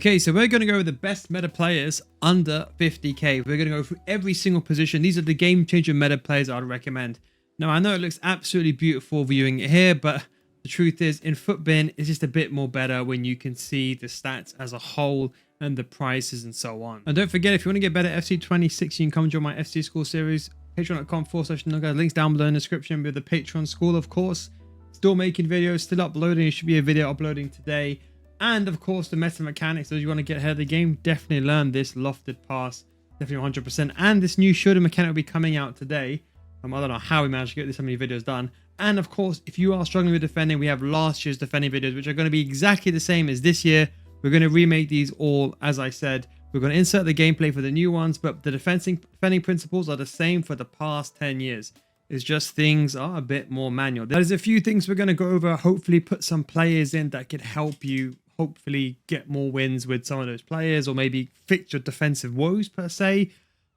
Okay, so we're going to go with the best meta players under 50k. We're going to go through every single position. These are the game changer meta players I'd recommend. Now, I know it looks absolutely beautiful viewing it here, but the truth is in Footbin, it's just a bit more better when you can see the stats as a whole and the prices and so on. And don't forget, if you want to get better FC 26, you can come join my FC School series, patreon.com/nuggaz. Links down below in the description with the Patreon School, of course. Still making videos, still uploading. It should be a video uploading today. And of course, the meta mechanics. As you want to get ahead of the game, definitely learn this lofted pass, definitely 100%. And this new shoulder mechanic will be coming out today. I don't know how we managed to get this many videos done. And of course, if you are struggling with defending, we have last year's defending videos, which are going to be exactly the same as this year. We're going to remake these all, as I said. We're going to insert the gameplay for the new ones, but the defending principles are the same for the past 10 years. It's just things are a bit more manual. There's a few things we're going to go over, hopefully put some players in that could help you hopefully get more wins with some of those players, or maybe fix your defensive woes per se.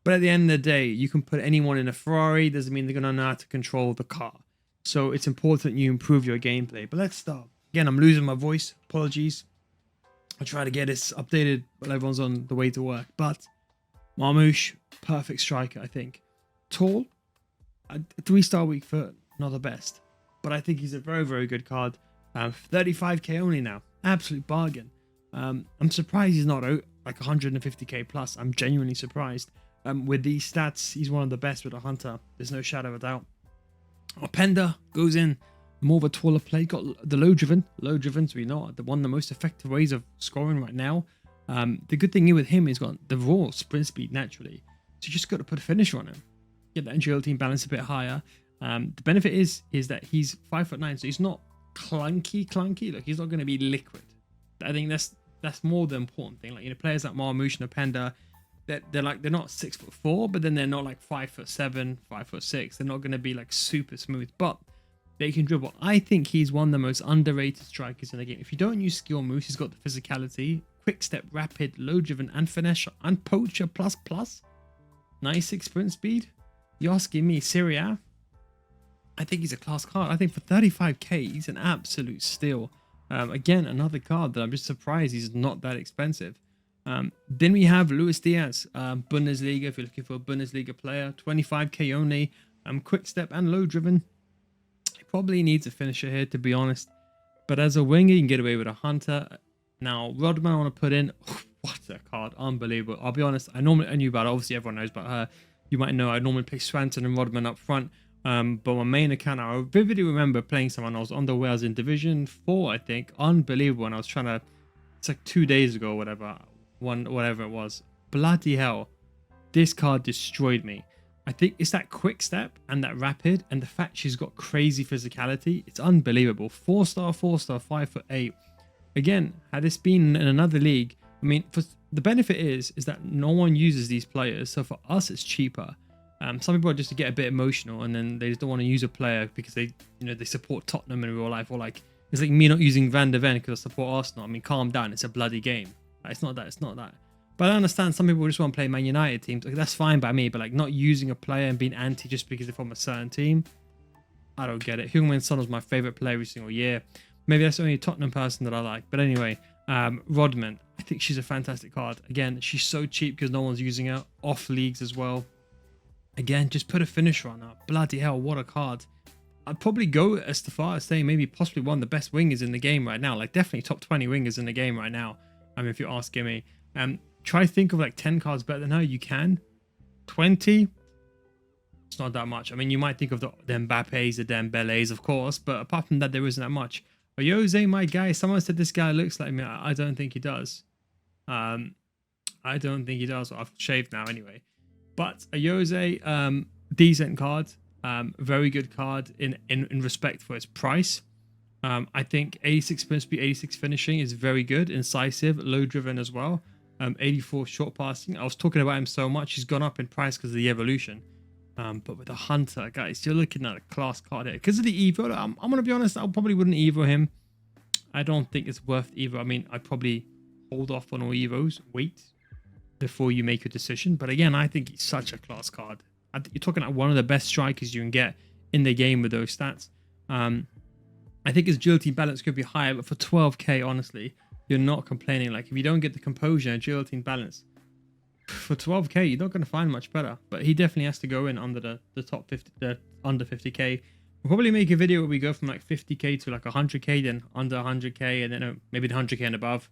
But at the end of the day, you can put anyone in a Ferrari, doesn't mean they're going to know how to control the car. So it's important you improve your gameplay. But let's start. Again, I'm losing my voice. Apologies. I'll try to get this updated while everyone's on the way to work. But Marmoush, perfect striker, I think. Tall, a 3-star weak foot, not the best. But I think he's a very, very good card. 35k only now. Absolute bargain. I'm surprised he's not out like 150k plus. I'm genuinely surprised. With these stats, he's one of the best with a hunter. There's no shadow of a doubt. Openda goes in more of a taller play. Got the low driven, so we know one of the most effective ways of scoring right now. The good thing here with him is got the raw sprint speed naturally. So you just got to put a finisher on him. Get that agility balance a bit higher. The benefit is that he's 5'9", so he's not clunky. Look, he's not going to be liquid. I think that's more the important thing. Like, you know, players like Marmoush and Openda, they're not 6'4", but then they're not like 5'7", 5'6". They're not going to be like super smooth, but they can dribble. I think he's one of the most underrated strikers in the game. If you don't use skill moves, he's got the physicality, quick step, rapid, low driven, and finesse, and poacher plus. 96 sprint speed. You're asking me, Serie A? I think he's a class card. I think for 35k, he's an absolute steal. Again, another card that I'm just surprised he's not that expensive. Then we have Luis Diaz, Bundesliga. If you're looking for a Bundesliga player, 25k only. Quick step and low driven. He probably needs a finisher here, to be honest. But as a winger, you can get away with a hunter. Now, Rodman, I want to put in. What a card. Unbelievable. I'll be honest. I knew about her. Obviously, everyone knows about her. You might know I normally play Swanson and Rodman up front. But my main account, I vividly remember playing someone. I was on the way. I was in Division 4, I think. Unbelievable. And I was trying to. It's like 2 days ago, whatever it was. Bloody hell. This card destroyed me. I think it's that quick step and that rapid, and the fact she's got crazy physicality. It's unbelievable. 4-star, 5'8". Again, had this been in another league, I mean, the benefit is that no one uses these players. So for us, it's cheaper. Some people are just to get a bit emotional, and then they just don't want to use a player because they support Tottenham in real life, or like it's like me not using Van de Ven because I support Arsenal. I mean, calm down. It's a bloody game. It's not that. But I understand some people just want to play Man United teams. Like, that's fine by me, but like not using a player and being anti just because they're from a certain team, I don't get it. Heung-min Son was my favorite player every single year. Maybe that's the only Tottenham person that I like. But anyway, Rodman, I think she's a fantastic card. Again, she's so cheap because no one's using her. Off leagues as well. Again, just put a finisher on her. Bloody hell, what a card. I'd probably go as far as saying maybe possibly one of the best wingers in the game right now. Like, definitely top 20 wingers in the game right now. I mean, if you're asking me. Try to think of like 10 cards better than her. You can. 20? It's not that much. I mean, you might think of the Mbappes, the Dembélés, of course. But apart from that, there isn't that much. Jose, my guy. Someone said this guy looks like me. I don't think he does. I don't think he does. I've shaved now anyway. But a Jose, decent card. Very good card in respect for its price. I think 86 sprint speed, 86 finishing is very good. Incisive, low driven as well. 84 short passing. I was talking about him so much. He's gone up in price because of the evolution. But with a hunter, guys, you're looking at a class card here. Because of the Evo, I'm going to be honest, I probably wouldn't Evo him. I don't think it's worth Evo. I mean, I'd probably hold off on all Evos. Wait before you make a decision. But again, I think he's such a class card. You're talking about one of the best strikers you can get in the game with those stats. I think his agility balance could be higher, but for 12k, honestly, you're not complaining. Like if you don't get the composure, agility, and balance for 12k, you're not going to find much better. But he definitely has to go in under the top 50, the under 50k. We'll probably make a video where we go from like 50k to like 100k, then under 100k, and then maybe 100k and above.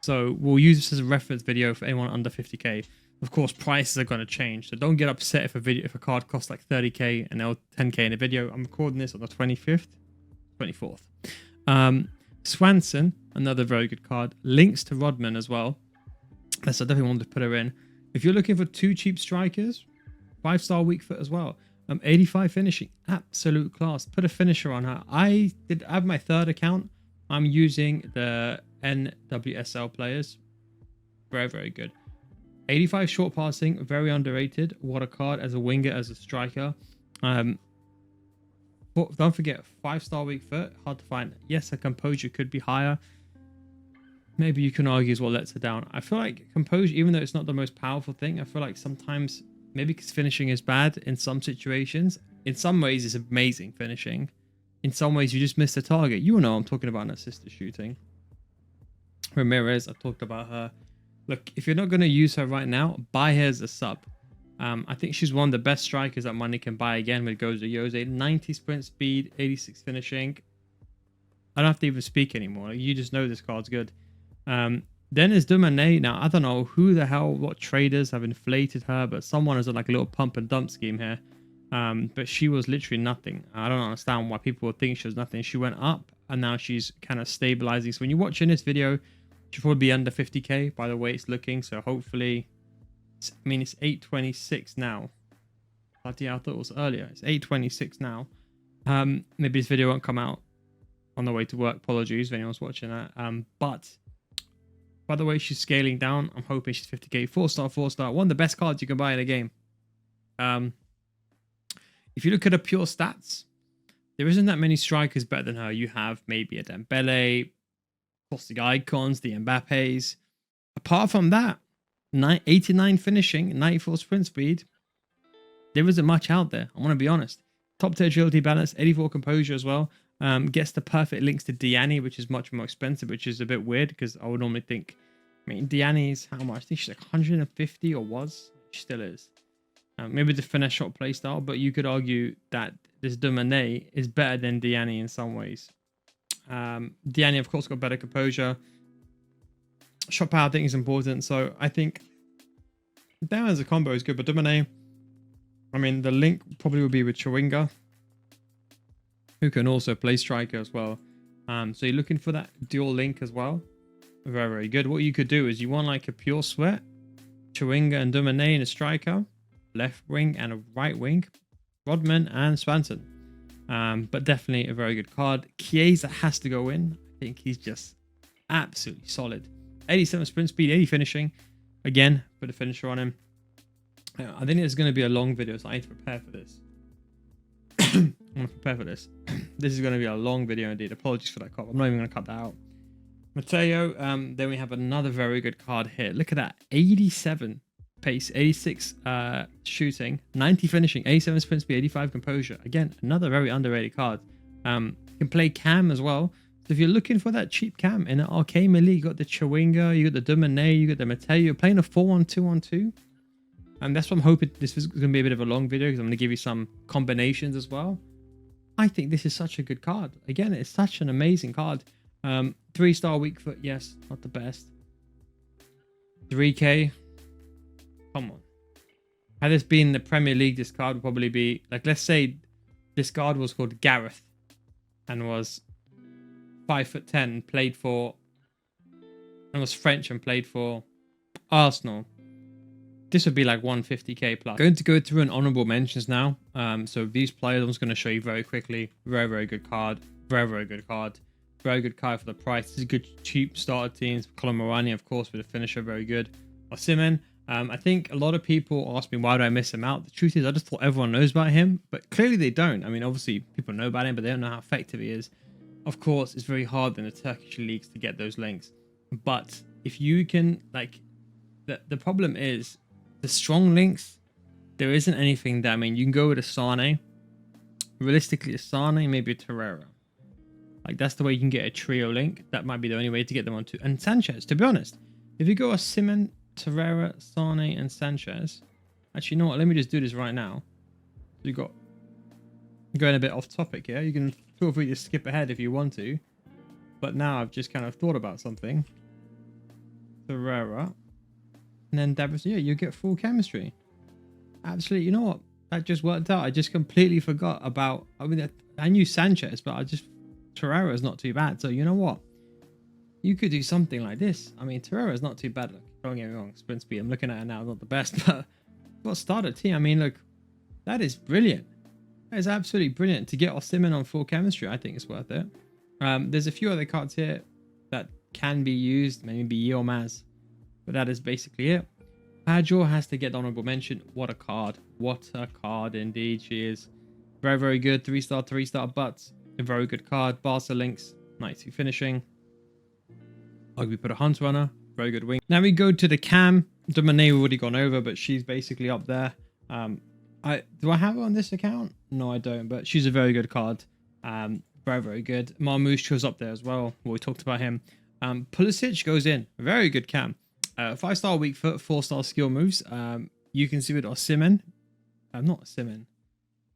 So we'll use this as a reference video for anyone under 50k. Of course, prices are going to change, so don't get upset if a card costs like 30k and they'll 10k in a video. I'm recording this on the 25th, 24th. Swanson, another very good card. Links to Rodman as well. So I definitely wanted to put her in. If you're looking for two cheap strikers, 5-star weak foot as well. 85 finishing, absolute class. Put a finisher on her. I have my third account. I'm using the NWSL players. Very, very good. 85 short passing, very underrated. What a card as a winger, as a striker. Don't forget, 5-star weak foot, hard to find. Yes, her composure could be higher. Maybe you can argue is what lets her down. I feel like composure, even though it's not the most powerful thing, I feel like sometimes, maybe because finishing is bad in some situations. In some ways, it's amazing finishing. In some ways, you just miss the target. You know I'm talking about an assist shooting. Ramirez, I talked about her. Look, if you're not going to use her right now, buy her as a sub. I think she's one of the best strikers that money can buy again with Gozo Jose. 90 sprint speed, 86 finishing. I don't have to even speak anymore. You just know this card's good. Then there's Dumane. Now, I don't know who the hell, what traders have inflated her, but someone has done like a little pump and dump scheme here. But she was literally nothing. I don't understand why people would think she was nothing. She went up and now she's kind of stabilizing. So when you're watching this video, she'll probably be under 50k by the way it's looking. So hopefully, it's 8:26 now. Bloody hell, I thought it was earlier. It's 8:26 now. Maybe this video won't come out on the way to work. Apologies if anyone's watching that. But by the way, she's scaling down. I'm hoping she's 50k. 4-star, 4-star. One of the best cards you can buy in the game. If you look at her pure stats, there isn't that many strikers better than her. You have maybe a Dembele, Plastic Icons, the Mbappes. Apart from that, 89 finishing, 94 sprint speed. There isn't much out there. I want to be honest. Top tier agility balance, 84 composure as well. Gets the perfect links to Diani, which is much more expensive, which is a bit weird because I would normally think, I mean, Diani's how much? I think she's like 150 or was. She still is. Maybe the finesse shot playstyle, but you could argue that this Dumane is better than Diani in some ways. Diani, of course, got better composure. Shot power, I think, is important. So I think them as a combo is good, but Dumane, I mean, the link probably would be with Chawinga, who can also play striker as well. So you're looking for that dual link as well. Very, very good. What you could do is you want like a pure sweat, Chawinga and Dumane in a striker, left wing and a right wing, Rodman and Swanson. But definitely a very good card. Chiesa has to go in. I think he's just absolutely solid. 87 sprint speed, 80 finishing. Again, put a finisher on him. I think it's going to be a long video, so I need to prepare for this. I'm going to prepare for this. This is going to be a long video indeed. Apologies for that cop. I'm not even going to cut that out. Mateo, then we have another very good card here. Look at that. 87 pace, 86 shooting, 90 finishing, 87 sprint speed, 85 composure. Again, another very underrated card. Can play cam as well. So if you're looking for that cheap cam in the arcade melee, you got the Chawinga, you got the Dumane, you got the Mateo. You're playing a 4-1-2-1-2. And that's what I'm hoping. This is going to be a bit of a long video because I'm going to give you some combinations as well. I think this is such a good card. Again, it's such an amazing card. 3-star weak foot, yes, not the best. 3k. Come on. Had this been the Premier League, this card would probably be like, let's say this card was called Gareth and was 5'10", played for, and was French and played for Arsenal. This would be like 150k plus. Going to go through an honorable mentions now. So these players I'm just going to show you very quickly. Very, very good card. Very, very good card. Very good card for the price. This is good cheap starter teams. Colin Morani, of course, with a finisher, very good. Osimhen. I think a lot of people ask me, why do I miss him out? The truth is, I just thought everyone knows about him, but clearly they don't. I mean, obviously people know about him, but they don't know how effective he is. Of course, it's very hard in the Turkish leagues to get those links. But if you can, like, the problem is, the strong links, there isn't anything that, I mean, you can go with a Sane. Realistically, a Sane, maybe a Torreira. Like, that's the way you can get a trio link. That might be the only way to get them onto. And Sanchez, to be honest, if you go Osimhen, Torreira, Sane, and Sanchez. Actually, you know what? Let me just do this right now. You got going a bit off topic here. You can feel free to skip ahead if you want to. But now I've just kind of thought about something. Torreira. And then Davis, yeah, you get full chemistry. Absolutely. You know what? That just worked out. I just completely forgot about... I mean, I knew Sanchez, but Torreira is not too bad. So you know what? You could do something like this. I mean, Torreira is not too bad. Look, don't get me wrong. Sprint speed, I'm looking at it now. Not the best, but what starter team? I mean, look, that is brilliant. That is absolutely brilliant. To get Osimhen on full chemistry, I think it's worth it. There's a few other cards here that can be used. Maybe Yilmaz. But that is basically it. Pajor has to get honorable mention. What a card. What a card indeed she is. Very, very good. 3-star, but a very good card. Barca links. 92 finishing. We put a Hunt runner. Very good wing. Now we go to the cam. Domine we've already gone over, but she's basically up there. Do I have her on this account? No, I don't, but she's a very good card. Very, very good. Marmouche shows up there as well. We talked about him. Pulisic goes in. Very good cam. 5-star weak foot, 4-star skill moves. You can see with Osimhen. Not Osimhen.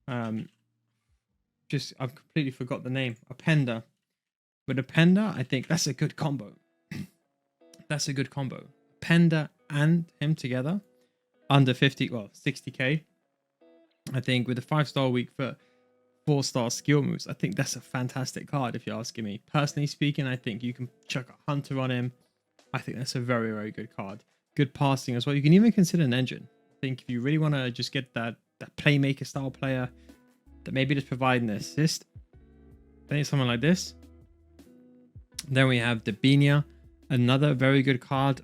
I've completely forgot the name. Openda. With Openda, I think that's a good combo. That's a good combo. Openda and him together. Under 60k. I think with a 5-star weak foot, 4-star skill moves, I think that's a fantastic card if you're asking me. Personally speaking, I think you can chuck a Hunter on him. I think that's a very, very good card. Good passing as well. You can even consider an engine. I think if you really want to just get that playmaker style player that maybe just provide an assist, I think someone like this. Then we have Dabinia, another very good card.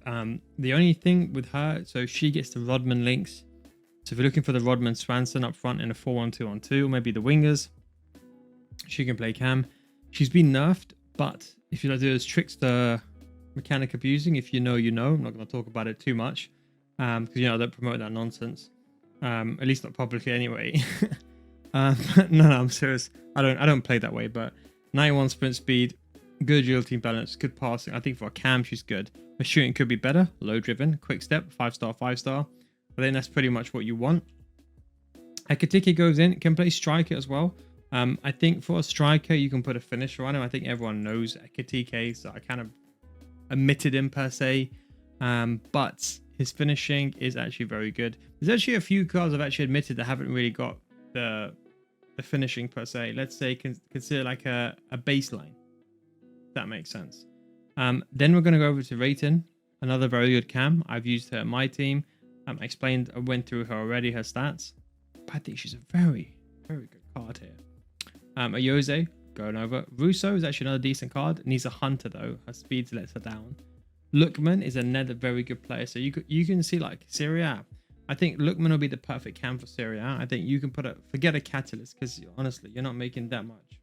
The only thing with her, so she gets the Rodman links. So if you're looking for the Rodman Swanson up front in a 4-1-2-1-2, or maybe the wingers, she can play cam. She's been nerfed, but if you like to do those tricks to mechanic abusing, if you know, you know. I'm not going to talk about it too much because I don't promote that nonsense. At least not publicly anyway. No, I'm serious. I don't play that way. But 91 sprint speed, good agility balance, good passing. I think for a cam, she's good. Her shooting could be better. Low driven, quick step, 5-star, 5-star. I think that's pretty much what you want. Ekitike goes in, can play striker as well. I think for a striker, you can put a finisher on him. I think everyone knows Ekitike, so I kind of omitted him per se. But his finishing is actually very good. There's actually a few cards I've actually admitted that haven't really got the finishing per se. Let's say consider like a baseline. If that makes sense. Then we're going to go over to Rayton, another very good cam. I've used her at my team. I went through her already, her stats. But I think she's a very, very good card here. Ayose, going over. Russo is actually another decent card. Needs a Hunter though. Her speed lets her down. Lookman is another very good player. So you can see like Serie A. I think Lookman will be the perfect cam for Serie A. I think you can forget a Catalyst because honestly, you're not making that much.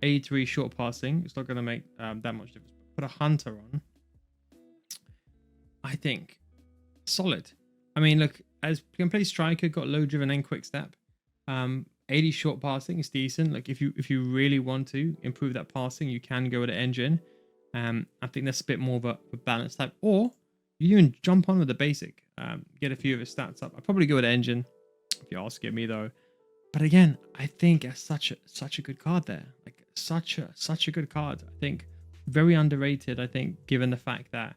83 short passing. It's not going to make that much difference. Put a Hunter on. I think solid. I mean, look, as can play striker, got low driven and quick step. 80 short passing is decent. Like if you really want to improve that passing, you can go with an engine. I think that's a bit more of a balanced type. Or you can jump on with the basic. Get a few of his stats up. I'd probably go with an engine if you're asking me though. But again, I think it's such a good card there. Like such a good card. I think very underrated. I think given the fact that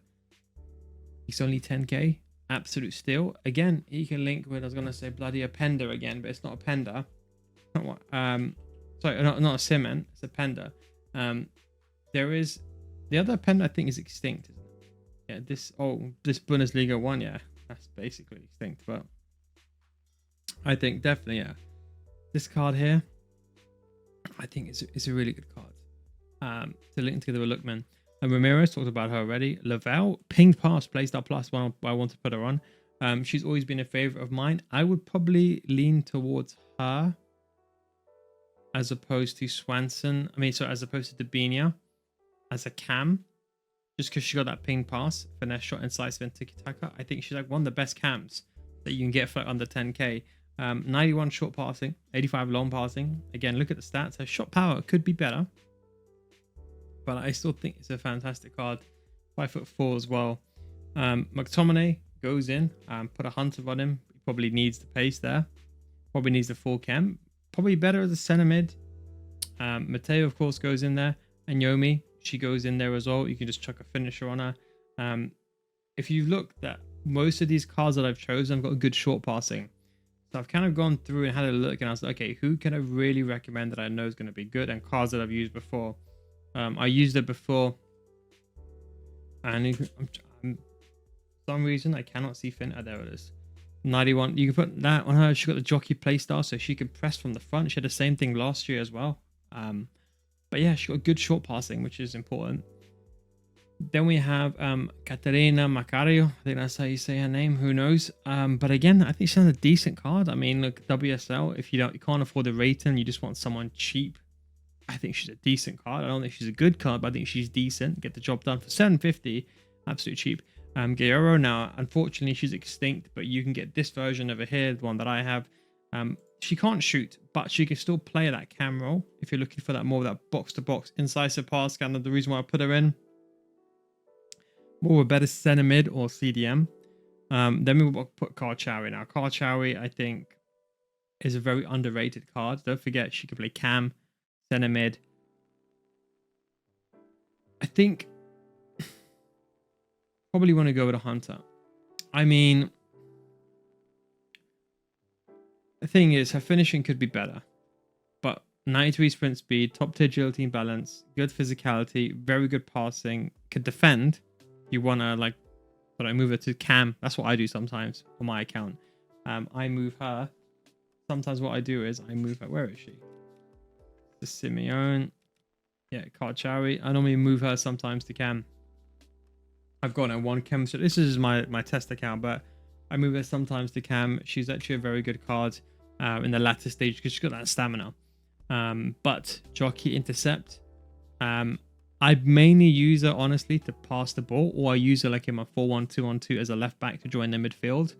he's only 10k. Absolute steal. Again, he can link with, I was going to say bloody Openda again, but it's not Openda. Not what? Sorry, not a Osimhen. It's Openda. There is the other Openda. I think is extinct. Isn't it? Yeah. This Bundesliga one. Yeah, that's basically extinct. But I think definitely, yeah. This card here, I think it's a really good card. To link together with Lookman. And Ramirez, talked about her already. Lavelle, pinged past, playstyle plus one. I want to put her on. She's always been a favorite of mine. I would probably lean towards her as opposed to Swanson. As opposed to Dabinia as a cam. Just because she got that ping pass, finesse shot, and slice and tiki-taka. I think she's like one of the best cams that you can get for like under 10k. 91 short passing, 85 long passing. Again, look at the stats. Her shot power could be better. but I still think it's a fantastic card. 5'4" as well. McTominay goes in. Put a hunter on him. He probably needs the pace there. Probably needs the full cam. Probably better as a center mid. Mateo, of course, goes in there. And Yomi, she goes in there as well. You can just chuck a finisher on her. If you look at most of these cards that I've chosen, I've got a good short passing. So I've kind of gone through and had a look, and I was like, okay, who can I really recommend that I know is going to be good, and cards that I've used before. I used it before, and for some reason I cannot see Finn. Oh, there it is. 91. You can put that on her. She got the jockey playstyle, so she can press from the front. She had the same thing last year as well. But yeah, she got good short passing, which is important. Then we have Caterina Macario. I think that's how you say her name. Who knows? But again, I think she's a decent card. I mean, look, WSL. If you can't afford the rating, you just want someone cheap. I think she's a decent card. I don't think she's a good card, but I think she's decent. Get the job done for 750. Absolutely cheap. Guerrero now, unfortunately, she's extinct, but you can get this version over here, the one that I have. She can't shoot, but she can still play that cam role if you're looking for that more of that box-to-box incisive pass. Kind of the reason why I put her in. More of a better center mid or CDM. Then we will put Karchawi. Now, Karchawi, I think, is a very underrated card. Don't forget, she can play cam, center mid. I think probably want to go with a hunter. I mean, the thing is, her finishing could be better, but 93 sprint speed, top tier agility and balance, good physicality, very good passing, could defend. You want to but I move her to cam. That's what I do sometimes on my account. I move her. Sometimes what I do is I move her. Where is she? The Simeone. Yeah, Karchawi. I normally move her sometimes to cam. I've got her one cam. So this is my test account, but I move her sometimes to cam. She's actually a very good card in the latter stage because she's got that stamina. But jockey intercept. I mainly use her, honestly, to pass the ball, or I use her like in my 4-1-2-on-2 as a left back to join the midfield.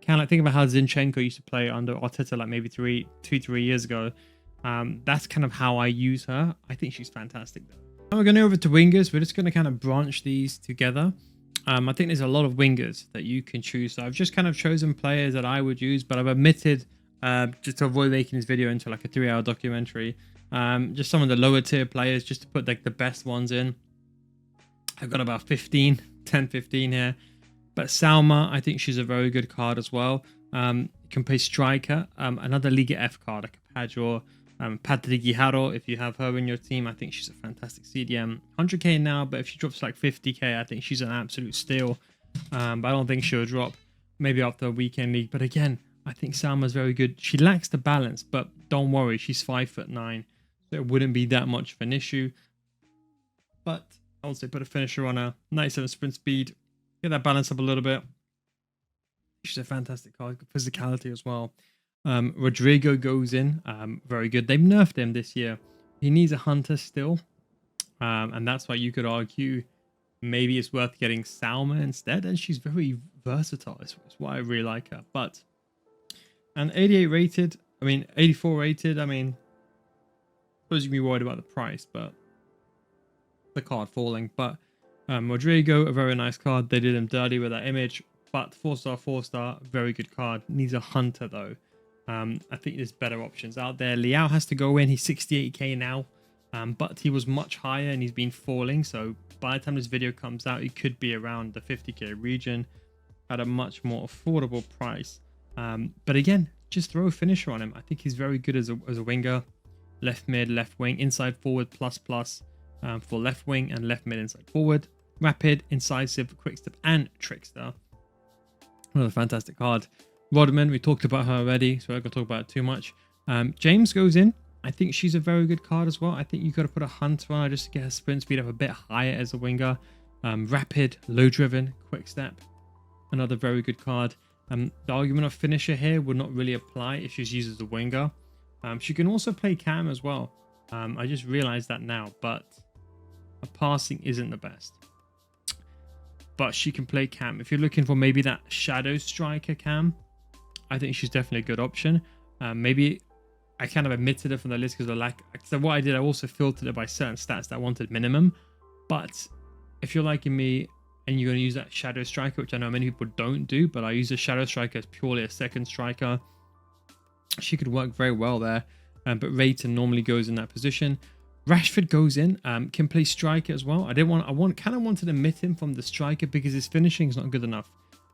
Kind of think about how Zinchenko used to play under Arteta like maybe 3 years ago. That's kind of how I use her. I think she's fantastic, though. Now we're going over to wingers. We're just going to kind of branch these together. I think there's a lot of wingers that you can choose. So I've just kind of chosen players that I would use, but I've omitted, just to avoid making this video into like a 3-hour documentary, just some of the lower tier players, just to put like the best ones in. I've got about 10, 15 here. But Salma, I think she's a very good card as well. You can play striker. Another Liga F card, like a Padjor, Patrick Guijarro. If you have her in your team, I think she's a fantastic CDM. 100k now, but if she drops like 50k, I think she's an absolute steal. But I don't think she'll drop. Maybe after a weekend league. But again, I think Salma's very good. She lacks the balance, but don't worry, she's 5'9". So it wouldn't be that much of an issue. But I would say put a finisher on her. 97 sprint speed. Get that balance up a little bit. She's a fantastic card. Physicality as well. Rodrigo goes in. Very good. They've nerfed him this year. He needs a hunter still. And that's why you could argue maybe it's worth getting Salma instead. And she's very versatile. That's why I really like her. But, and 88 rated. I mean, 84 rated. I mean, I suppose you can be worried about the price, but the card falling. But Rodrigo, a very nice card. They did him dirty with that image. But 4-star, very good card. Needs a hunter though. I think there's better options out there. Liao has to go in. He's 68k now. But he was much higher and he's been falling. So by the time this video comes out, he could be around the 50k region at a much more affordable price. But again, just throw a finisher on him. I think he's very good as a winger. Left mid, left wing, inside forward, plus for left wing and left mid, inside forward. Rapid, incisive, quick step, and trickster. Another fantastic card. Rodman, we talked about her already, so I'm not going to talk about it too much. James goes in. I think she's a very good card as well. I think you got to put a hunter on her just to get her sprint speed up a bit higher as a winger. Rapid, low driven, quick step. Another very good card. The argument of finisher here would not really apply if she's used as a winger. She can also play cam as well. I just realized that now, but her passing isn't the best. But she can play cam. If you're looking for maybe that shadow striker cam, I think she's definitely a good option. Maybe I kind of omitted it from the list because of lack. So what I did, I also filtered it by certain stats that I wanted minimum. But if you're like me and you're going to use that Shadow Striker, which I know many people don't do, but I use a Shadow Striker as purely a second striker, she could work very well there. But Rayton normally goes in that position. Rashford goes in, can play striker as well. I kind of wanted to omit him from the striker because his finishing is not good enough.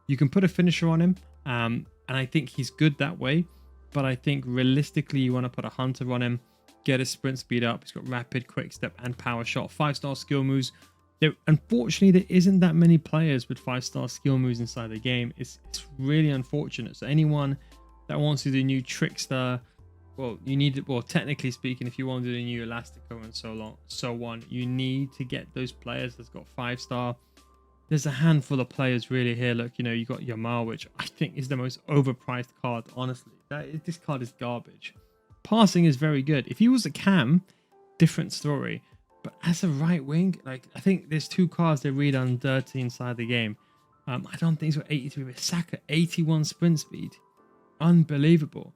You can put a finisher on him, and I think he's good that way. But I think realistically, you want to put a hunter on him, get his sprint speed up. He's got rapid, quick step, and power shot. 5-star skill moves. Unfortunately, there isn't that many players with 5-star skill moves inside the game. It's really unfortunate. So anyone that wants to do new trickster, well, technically speaking, if you want to do a new Elastico and so on, you need to get those players that's got 5-star. There's a handful of players really here. Look, you got Yamal, which I think is the most overpriced card, honestly. This card is garbage. Passing is very good. If he was a cam, different story. But as a right wing, like, I think there's 2 cards they read on dirty inside the game. I don't think he's got 83 with Saka, 81 sprint speed. Unbelievable.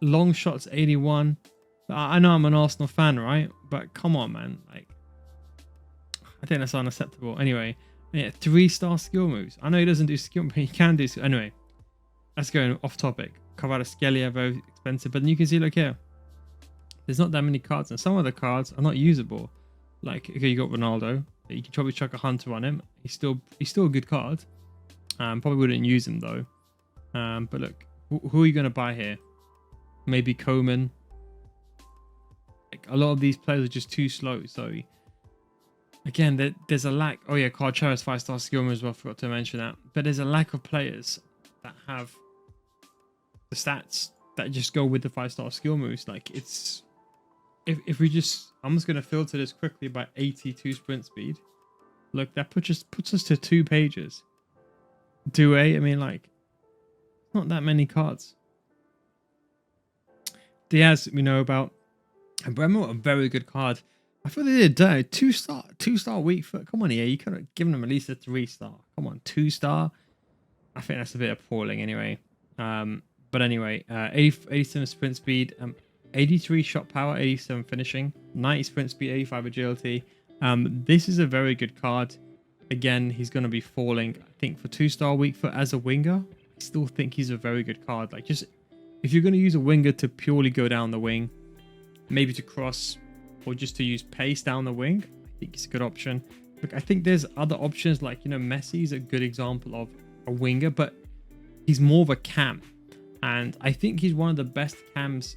Long shots 81. I know I'm an Arsenal fan, right? But come on, man. Like, I think that's unacceptable. Anyway, yeah, 3-star skill moves. I know he doesn't do skill, but he can do. Anyway, let's go off topic. Kvaratskhelia, very expensive, but then you can see, look here. There's not that many cards, and some of the cards are not usable. Like, okay, you got Ronaldo. You can probably chuck a hunter on him. He's still a good card. Probably wouldn't use him though. But look, who are you going to buy here? Maybe Coman. Like, a lot of these players are just too slow. So again, there's a lack. Oh yeah, Carchero has 5-star skill move as well. Forgot to mention that. But there's a lack of players that have the stats that just go with the 5-star skill moves. Like, it's if we just, I'm just going to filter this quickly by 82 sprint speed. Look, that puts us to 2 pages. I mean, like, not that many cards. Diaz, we know about. And Bremer, a very good card. I thought they did 2-star weak foot. Come on here, you could have given them at least a 3-star. Come on, 2-star. I think that's a bit appalling anyway. But anyway, 87 sprint speed, 83 shot power, 87 finishing, 90 sprint speed, 85 agility. This is a very good card. Again, he's going to be falling, I think, for 2-star weak foot as a winger. I still think he's a very good card. Like, just if you're going to use a winger to purely go down the wing, maybe to cross, or just to use pace down the wing, I think it's a good option. Look, I think there's other options, like, Messi is a good example of a winger, but he's more of a cam. And I think he's one of the best cams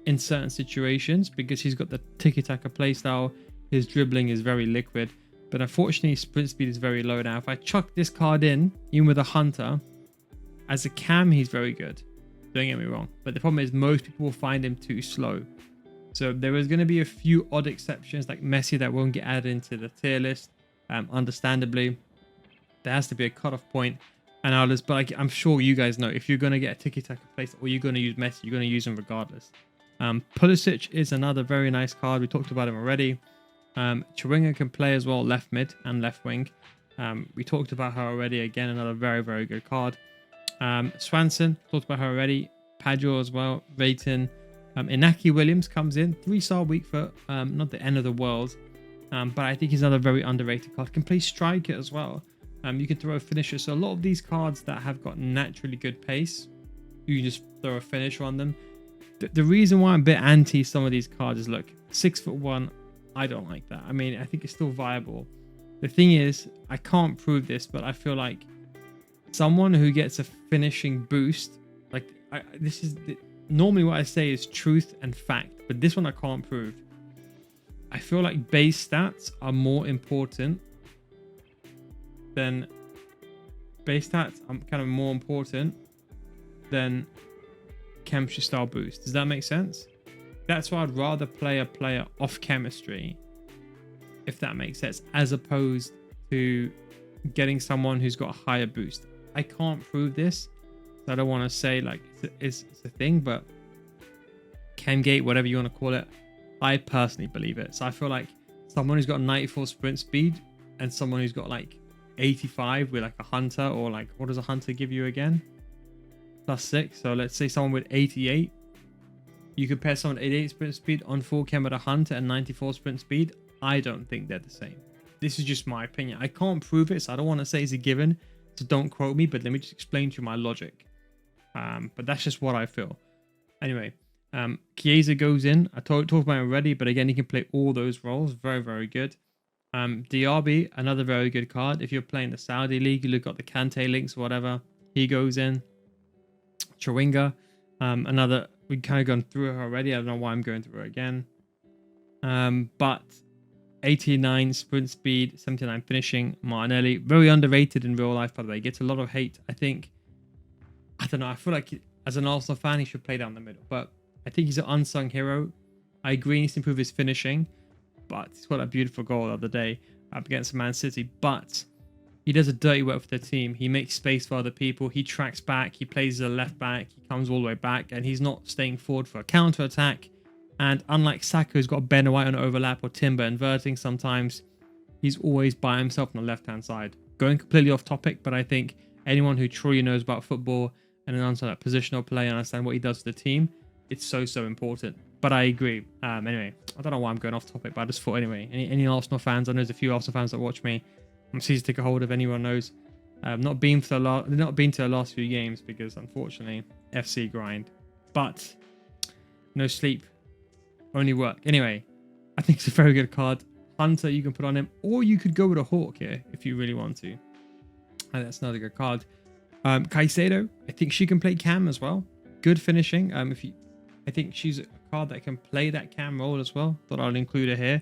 in certain situations because he's got the tiki-taka playstyle. His dribbling is very liquid. But unfortunately, sprint speed is very low now. If I chuck this card in, even with a hunter, as a cam, he's very good. Don't get me wrong. But the problem is most people will find him too slow. So there is going to be a few odd exceptions like Messi that won't get added into the tier list. Understandably, there has to be a cutoff point. But I'm sure you guys know, if you're going to get a tiki-taka place or you're going to use Messi, you're going to use him regardless. Pulisic is another very nice card. We talked about him already. Chawinga can play as well, left mid and left wing. We talked about her already. Again, another very, very good card. Swanson, talked about her already. Padgett as well. Rayton. Inaki Williams comes in. 3-star weak foot. Not the end of the world. But I think he's another very underrated card. Can play striker as well. You can throw a finisher. So a lot of these cards that have got naturally good pace, you can just throw a finisher on them. The reason why I'm a bit anti some of these cards is, look, 6'1", I don't like that. I mean, I think it's still viable. The thing is, I can't prove this, but I feel like someone who gets a finishing boost, like, normally what I say is truth and fact, but this one I can't prove. I feel like base stats are more important than chemistry style boost. Does that make sense? That's why I'd rather play a player off chemistry, if that makes sense, as opposed to getting someone who's got a higher boost. I can't prove this, so I don't want to say like it's a thing, but Chemgate, whatever you want to call it, I personally believe it. So I feel like someone who's got 94 sprint speed and someone who's got like 85 with like a hunter, or like, what does a hunter give you again? +6. So let's say someone with 88. You compare someone with 88 sprint speed on full chem with a hunter and 94 sprint speed. I don't think they're the same. This is just my opinion. I can't prove it, so I don't want to say it's a given, so don't quote me, but let me just explain to you my logic. But that's just what I feel. Anyway, Chiesa goes in. I talked about it already, but again, he can play all those roles. Very, very good. Diaby, another very good card. If you're playing the Saudi League, you look at the Kante links or whatever, he goes in. Chawinga, another, we've kind of gone through her already. I don't know why I'm going through her again. But 89 sprint speed, 79 finishing. Martinelli, very underrated in real life, by the way. Gets a lot of hate. I think, I don't know, I feel like as an Arsenal fan, he should play down the middle. But I think he's an unsung hero. I agree he needs to improve his finishing. But he's got a beautiful goal the other day up against Man City. But he does a dirty work for the team. He makes space for other people. He tracks back. He plays as a left back. He comes all the way back. And he's not staying forward for a counter attack. And unlike Saka, who's got Ben White on overlap or Timber inverting sometimes, he's always by himself on the left-hand side. Going completely off topic, but I think anyone who truly knows about football and understands that positional play and understand what he does for the team, it's so, so important. But I agree. Anyway, I don't know why I'm going off topic, but I just thought anyway. Any Arsenal fans? I know there's a few Arsenal fans that watch me. I'm easy to take a hold of. Anyone knows. Not been to the last few games because unfortunately FC grind. But no sleep. Only work. Anyway, I think it's a very good card. Hunter, you can put on him, or you could go with a Hawk here if you really want to. And that's another good card. Caicedo, I think she can play cam as well. Good finishing. I think she's a card that can play that cam role as well. Thought I'll include her here.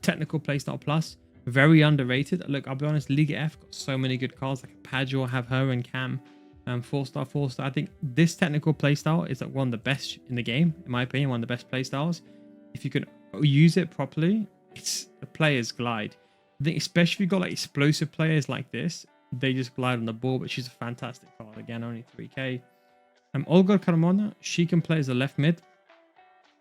Technical playstyle plus, very underrated. Look, I'll be honest, Liga F got so many good cards. Like Padua, have her and cam. 4-star, 4-star. I think this technical playstyle is like one of the best in the game, in my opinion, one of the best playstyles. If you can use it properly, it's the players glide. I think especially if you've got like explosive players like this, they just glide on the ball, but she's a fantastic card. Again, only 3k. Olga Carmona, she can play as a left mid.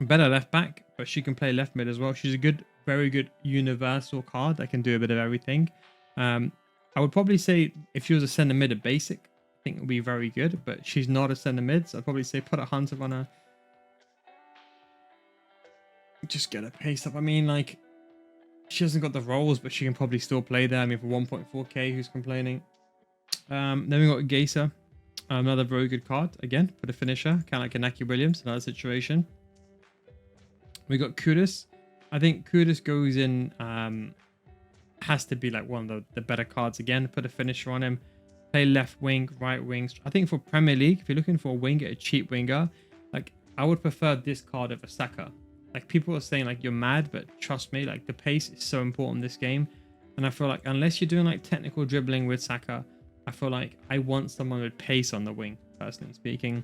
Better left back, but she can play left mid as well. She's a good, very good universal card that can do a bit of everything. I would probably say if she was a centre mid, a basic, I think it would be very good, but she's not a centre mid, so I'd probably say put a Hunter on her. Just get her pace up. I mean, like, she hasn't got the roles, but she can probably still play there. I mean, for 1.4k, who's complaining? Then we got Geisa, another very good card. Again, put a finisher, kind of like Inaki Williams, another situation. We got Kudus. I think Kudus goes in, has to be like one of the better cards again. Put a finisher on him. Play left wing, right wing. I think for Premier League, if you're looking for a winger, a cheap winger, like I would prefer this card over Saka. Like people are saying like you're mad, but trust me, like the pace is so important in this game. And I feel like unless you're doing like technical dribbling with Saka, I feel like I want someone with pace on the wing, personally speaking.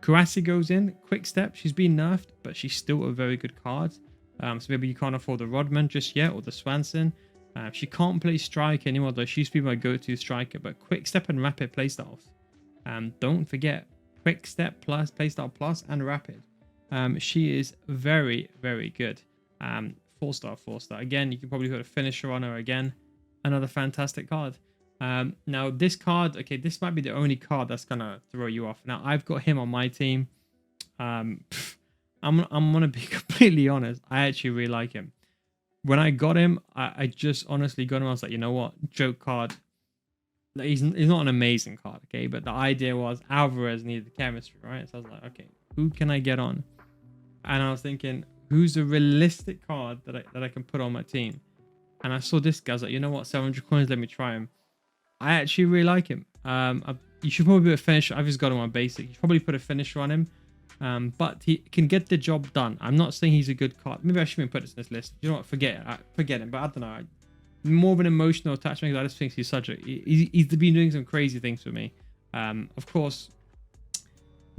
Kouassi goes in, quick step. She's been nerfed, but she's still a very good card. So maybe you can't afford the Rodman just yet or the Swanson. She can't play striker anymore, though she used to be my go-to striker, but quick step and rapid playstyles. Don't forget quick step plus playstyle plus and rapid. She is very, very good. 4-star, 4-star. Again, you can probably put a finisher on her again. Another fantastic card. Now this card, okay, this might be the only card that's gonna throw you off. Now I've got him on my team. I'm gonna be completely honest. I actually really like him. When I got him, I just honestly got him. I was like, you know what, joke card. Like, he's not an amazing card, okay, but the idea was Alvarez needed the chemistry, right? So I was like, okay, who can I get on? And I was thinking, who's a realistic card that I can put on my team? And I saw this guy. I was like, you know what, 700 coins, let me try him. I actually really like him. You should probably put a finisher. I've just got him on basic. You should probably put a finisher on him. But he can get the job done. I'm not saying he's a good card. Maybe I shouldn't put this in this list. You know what? Forget him. But I don't know. More of an emotional attachment. I just think he's he's been doing some crazy things for me. Of course,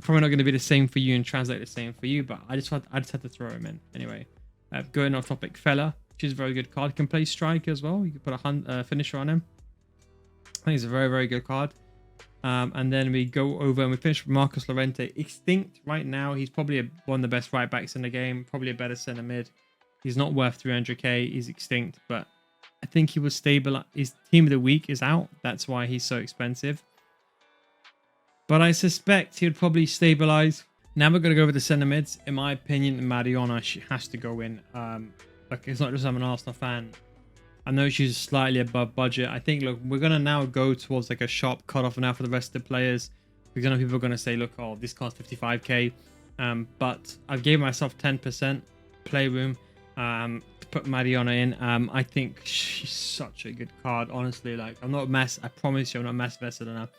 probably not going to be the same for you and translate the same for you. But I just had to throw him in anyway. Going off topic, Fella, which is a very good card. Can play striker as well. You can put a finisher on him. I think it's a very, very good card. And then we go over and we finish with Marcos Llorente. Extinct right now. He's probably one of the best right backs in the game. Probably a better centre mid. He's not worth 300k. He's extinct. But I think he was stable. His team of the week is out. That's why he's so expensive. But I suspect he would probably stabilize. Now we're going to go over the centre mids. In my opinion, Mariona, she has to go in. Like, it's not just I'm an Arsenal fan. I know she's slightly above budget. I think, look, we're going to now go towards like a sharp cutoff now for the rest of the players. Because I know people are going to say, look, oh, this costs 55k. But I've gave myself 10% playroom to put Mariona in. I think she's such a good card, honestly. Like, I'm not a mess. I promise you, I'm not a mass vested enough.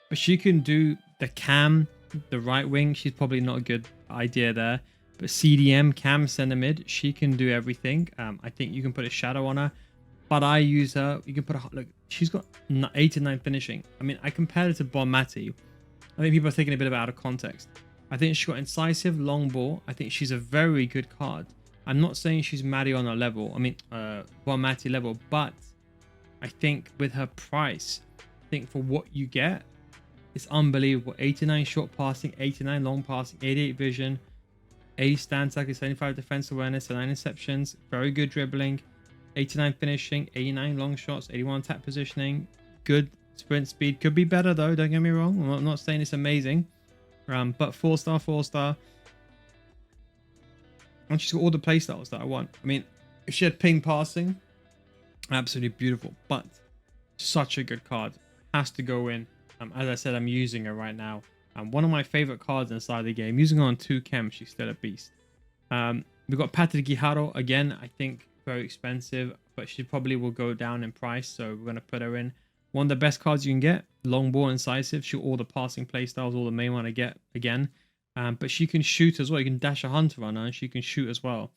But she can do the cam, the right wing. She's probably not a good idea there. But CDM, cam, center mid, she can do everything. I think you can put a shadow on her. But I use her. You can put a look. She's got 8 and 9 finishing. I mean, I compared it to Bon Mati. I think people are taking a bit of it out of context. I think she's got incisive, long ball. I think she's a very good card. I'm not saying she's Mariona level. I mean, Bon Mati level. But I think with her price, I think for what you get, it's unbelievable. 89 short passing, 89 long passing, 88 vision, 80 stand tackle, 75 defense awareness, 9 interceptions, very good dribbling, 89 finishing, 89 long shots, 81 tap positioning, good sprint speed. Could be better though, don't get me wrong. I'm not saying it's amazing. But 4-star, 4-star. And she's got all the playstyles that I want. I mean, if she had ping passing, absolutely beautiful. But such a good card. Has to go in. As I said, I'm using her right now. One of my favorite cards inside the game. Using her on 2 chem, she's still a beast. We've got Patrick Guijarro. Again, I think very expensive, but she probably will go down in price. So we're going to put her in. One of the best cards you can get. Long ball, incisive. Shoot all the passing playstyles, all the main one I get again. But she can shoot as well. You can dash a hunter on her and she can shoot as well.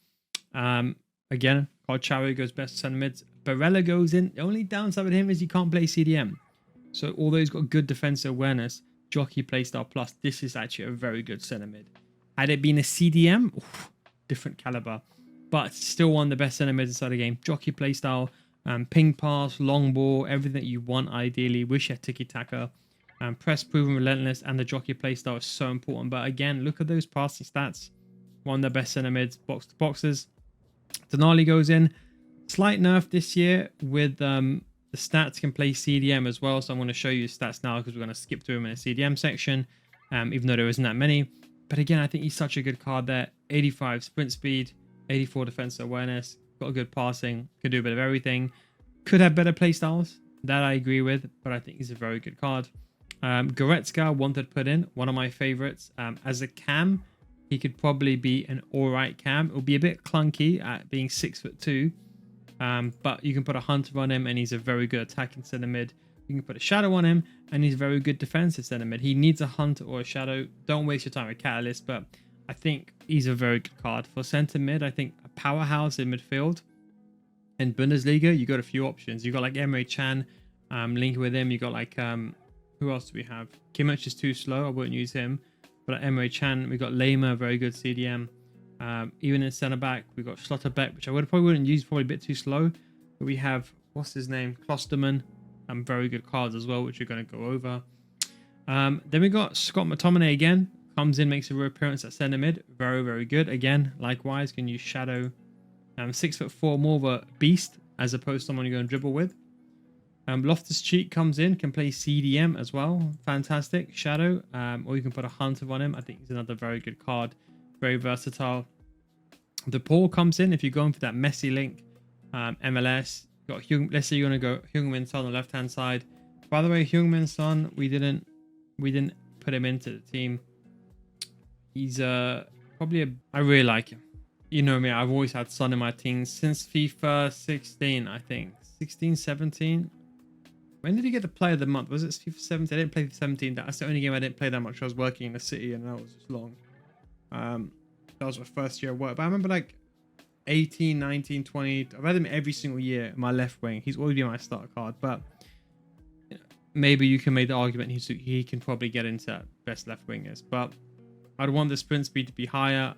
Again, Chawi goes best center mids. Barella goes in. The only downside with him is he can't play CDM. So although he's got good defensive awareness, jockey playstyle plus, this is actually a very good center mid. Had it been a CDM, different caliber. But still one of the best center mids inside the game. Jockey playstyle, ping pass, long ball, everything you want ideally. Wish you had tiki-taka. Press proven relentless, and the jockey playstyle is so important. But again, look at those passing stats. One of the best center mids, box to boxes. Denali goes in. Slight nerf this year with the stats can play CDM as well. So I'm going to show you stats now because we're going to skip through them in a CDM section, even though there isn't that many. But again, I think he's such a good card there. 85 sprint speed, 84 defensive awareness, got a good passing, could do a bit of everything. Could have better playstyles, that I agree with, but I think he's a very good card. Goretzka wanted to put in, one of my favorites. As a cam, he could probably be an alright cam. It'll be a bit clunky at being 6'2", but you can put a hunter on him and he's a very good attacking center mid. You can put a shadow on him and he's very good defensive center mid. He needs a hunter or a shadow. Don't waste your time with Catalyst, but I think he's a very good card. For center mid, I think a powerhouse in midfield. In Bundesliga, you got a few options. You got like Emre Can linking with him. You got like, who else do we have? Kimmich is too slow. I wouldn't use him. But Emre Can, we got Lema, very good CDM. Even in centre back, we got Schlotterbeck, which I probably wouldn't use, probably a bit too slow. But we have, what's his name? Klosterman. Very good cards as well, which we're going to go over. Then we got Scott McTominay again. Comes in, makes a reappearance at centre mid. Very, very good. Again, likewise, can use shadow. 6'4", more of a beast as opposed to someone you're going to dribble with. Loftus-Cheek comes in, can play CDM as well. Fantastic. Shadow. Or you can put a hunter on him. I think he's another very good card. Very versatile. The Paul comes in if you're going for that Messi link. MLS. Got let's say you're going to go Heung-min Son on the left-hand side. By the way, Heung-min Son, we didn't put him into the team. He's probably I really like him. You know me, I've always had Son in my team since FIFA 16, I think. 16, 17. When did he get the player of the month? Was it FIFA 17? I didn't play FIFA 17. That's the only game I didn't play that much. I was working in the city and that was just long. That was my first year of work. But I remember like 18, 19, 20. I've had him every single year in my left wing. He's always been my starter card. But you know, maybe you can make the argument he can probably get into best left wingers. But I'd want the sprint speed to be higher.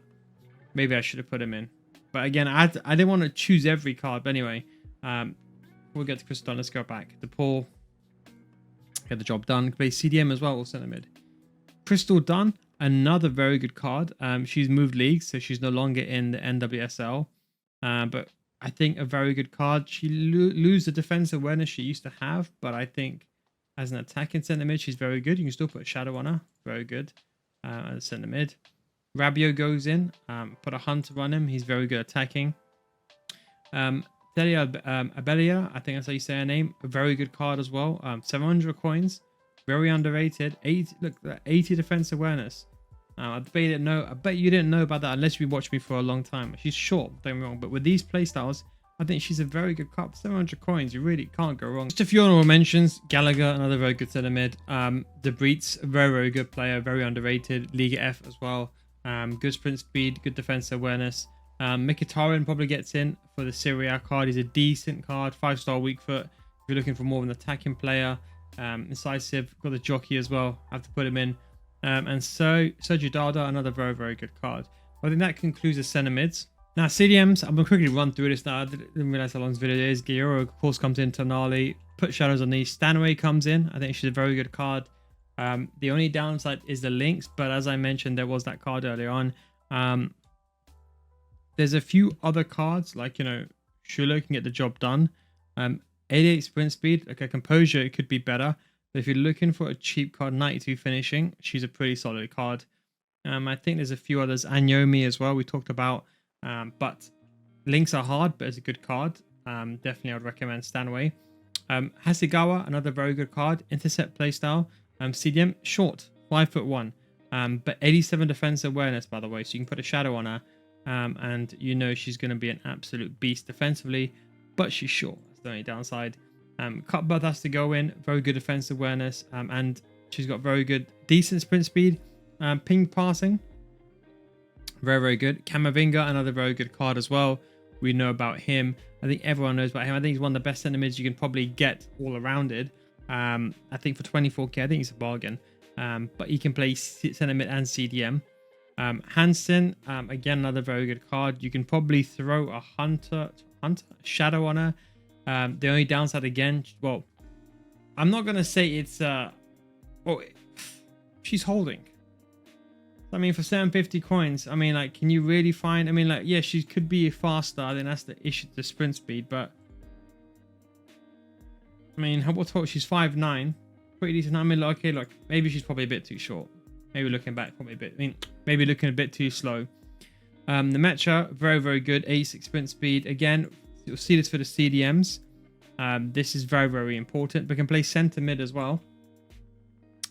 Maybe I should have put him in. But again, I didn't want to choose every card. But anyway, we'll get to Crystal. Let's go back. The Paul. Get the job done. Play CDM as well, or center mid. Crystal Dunn, another very good card. She's moved leagues, so she's no longer in the NWSL. But I think a very good card. She lose the defensive awareness she used to have, but I think as an attacking center mid, she's very good. You can still put a shadow on her. Very good as a center mid. Rabiot goes in. Put a hunter on him. He's very good attacking. Delia Abelia, I think that's how you say her name. A very good card as well. 700 coins, very underrated. 80, look, 80 defense awareness. I bet you didn't know about that unless you watched me for a long time. She's short, don't get me wrong, but with these playstyles, I think she's a very good card. 700 coins, you really can't go wrong. Just a few honorable mentions. Gallagher, another very good center mid. De Breets, a very, very good player, very underrated. Liga F as well. Good sprint speed, good defense awareness. Mkhitaryan probably gets in for the Serie A card. He's a decent card, 5-star weak foot. If you're looking for more of an attacking player, incisive, got the jockey as well. Have to put him in. And so Sergio Dada, another very, very good card. I think that concludes the center mids. Now CDMs, I'm gonna quickly run through this now. I didn't realize how long this video is. Guerrero, of course, comes in. Tonali, put shadows on these. Stanway comes in. I think she's a very good card. The only downside is the links, but as I mentioned, there was that card earlier on. There's a few other cards, like, you know, Schuller can get the job done. 88 sprint speed, okay, composure, it could be better. But if you're looking for a cheap card, 92 finishing, she's a pretty solid card. I think there's a few others. Anyomi as well, we talked about. But links are hard, but it's a good card. Definitely I would recommend Stanway. Hasegawa, another very good card. Intercept playstyle. CDM, short, 5'1". But 87 defense awareness, by the way, so you can put a shadow on her. And you know she's going to be an absolute beast defensively, but she's short. That's the only downside. Cut Birth has to go in. Very good defense awareness. And she's got very good, decent sprint speed. Ping passing. Very, very good. Camavinga, another very good card as well. We know about him. I think everyone knows about him. I think he's one of the best center mids you can probably get all arounded. I think for 24k, I think he's a bargain. But he can play center mid and CDM. Hansen, again, another very good card. You can probably throw a shadow on her. The only downside, again, well, I'm not gonna say it's she's holding. I mean, for 750 coins, I mean, like, can you really find? I mean, like, yeah, she could be faster. I think that's the issue, the sprint speed. But I mean, how about she's 5'9", pretty decent. I mean, like, okay, look, maybe she's probably a bit too short. Maybe looking back, probably a bit. I mean, maybe looking a bit too slow. The Mecha, very, very good. 86 sprint speed. Again, you'll see this for the CDMs. This is very, very important. But can play center mid as well.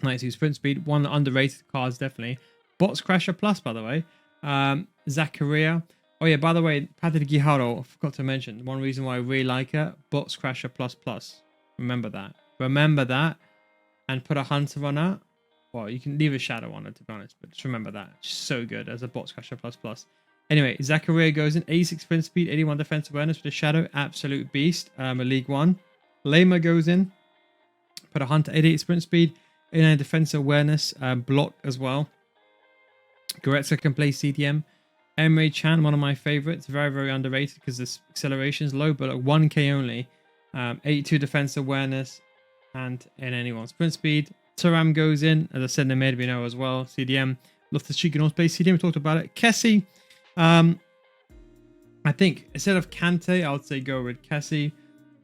92 sprint speed. One underrated cards, definitely. Bots Crasher Plus, by the way. Zakaria. Oh, yeah, by the way, Patrick Guijarro, I forgot to mention. One reason why I really like her, Bots Crasher Plus Plus. Remember that. Remember that. And put a Hunter on her. Well, you can leave a shadow on it, to be honest, but just remember that. It's so good as a Bots Crasher Plus Plus. Anyway, Zakaria goes in. 86 sprint speed, 81 defense awareness with a shadow. Absolute beast. A League One. Lema goes in. Put a Hunter, 88 sprint speed, 89 defense awareness. Block as well. Goretzka can play CDM. Emre Chan, one of my favorites. Very, very underrated because the acceleration is low, but at 1k only. 82 defense awareness and in anyone. Sprint speed. Thuram goes in, as I said in the mid, we know as well. CDM. Loftus-Cheek can also play CDM. We talked about it. Kessie. I think instead of Kante, I would say go with Kessie.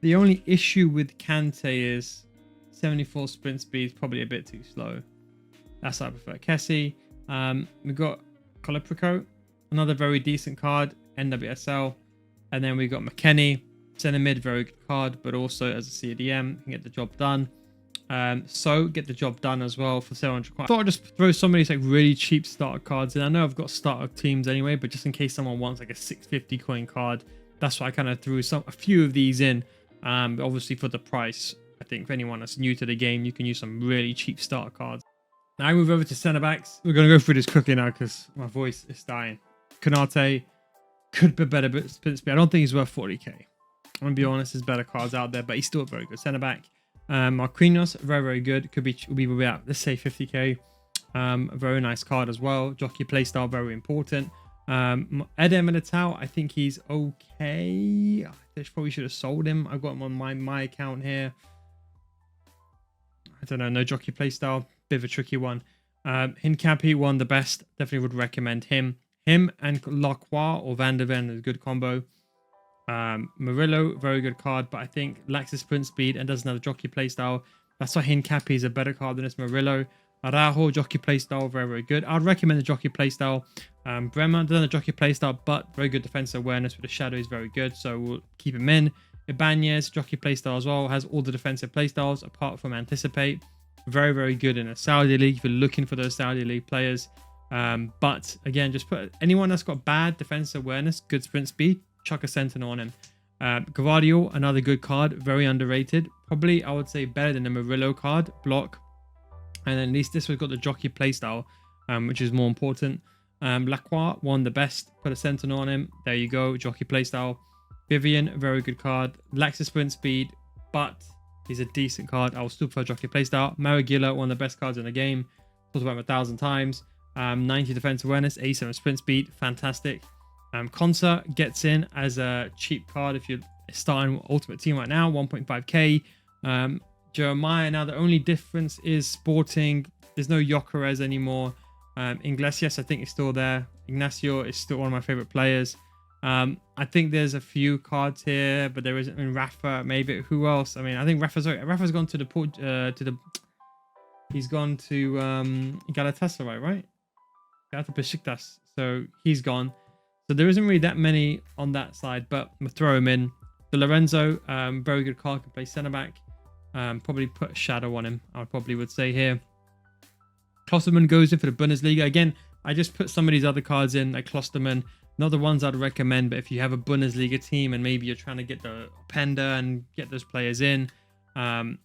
The only issue with Kante is 74 sprint speed is probably a bit too slow. That's what I prefer. Kessie. We've got Colaprico, another very decent card, NWSL. And then we got McKennie, center mid, very good card, but also as a CDM, can get the job done. So get the job done as well for 700 coins. I thought I'd just throw some of these like really cheap starter cards in. I know I've got starter teams anyway, but just in case someone wants like a 650 coin card, that's why I kind of threw a few of these in. But obviously for the price, I think for anyone that's new to the game, you can use some really cheap starter cards. Now I move over to centre backs. We're going to go through this quickly now because my voice is dying. Konate could be better, but I don't think he's worth 40k. I'm going to be honest, there's better cards out there, but he's still a very good centre back. Marquinhos, very, very good. Could be about, let's say, 50k. A very nice card as well. Jockey playstyle, very important. Eder Militao, I think he's okay. I probably should have sold him. I've got him on my account here. I don't know, no jockey playstyle. Bit of a tricky one. Hincapie, one of the best. Definitely would recommend him. Him and Lacroix or Van der Ven is a good combo. Murillo, very good card, but I think lacks the sprint speed and doesn't have a jockey playstyle. That's why Hincapie is a better card than this Murillo. Araujo, jockey playstyle, very, very good. I'd recommend the jockey playstyle. Bremer, done the jockey playstyle, but very good defensive awareness with the shadow is very good, so we'll keep him in. Ibanez, jockey playstyle as well, has all the defensive playstyles apart from anticipate. Very, very good in a Saudi league if you're looking for those Saudi league players. But again, just put anyone that's got bad defensive awareness, good sprint speed, chuck a sentinel on him. Gvardiol, another good card, very underrated. Probably, I would say, better than the Murillo card, block. And at least this one's got the jockey playstyle, which is more important. Lacroix, one of the best. Put a sentinel on him. There you go, jockey playstyle. Vivian, very good card. Lacks the sprint speed, but he's a decent card. I will still prefer jockey playstyle. Maragilla, one of the best cards in the game. Talked about him 1,000 times. 90 defense awareness, 87 sprint speed, fantastic. Consa gets in as a cheap card if you're starting Ultimate Team right now, 1.5k. Jeremiah, now the only difference is Sporting. There's no Jokeres anymore. Iglesias, I think, is still there. Ignacio is still one of my favorite players. I think there's a few cards here, but there isn't. I mean, Rafa, maybe. Who else? I mean, I think Rafa's gone to the he's gone to Galatasaray, right? Galatasaray Besiktas. So he's gone. So there isn't really that many on that side, but I'm gonna throw him in. De Lorenzo, very good card, can play centre back. Probably put a shadow on him, I probably would say here. Klosterman goes in for the Bundesliga. Again, I just put some of these other cards in, like Klosterman. Not the ones I'd recommend, but if you have a Bundesliga team and maybe you're trying to get the Penda and get those players in, or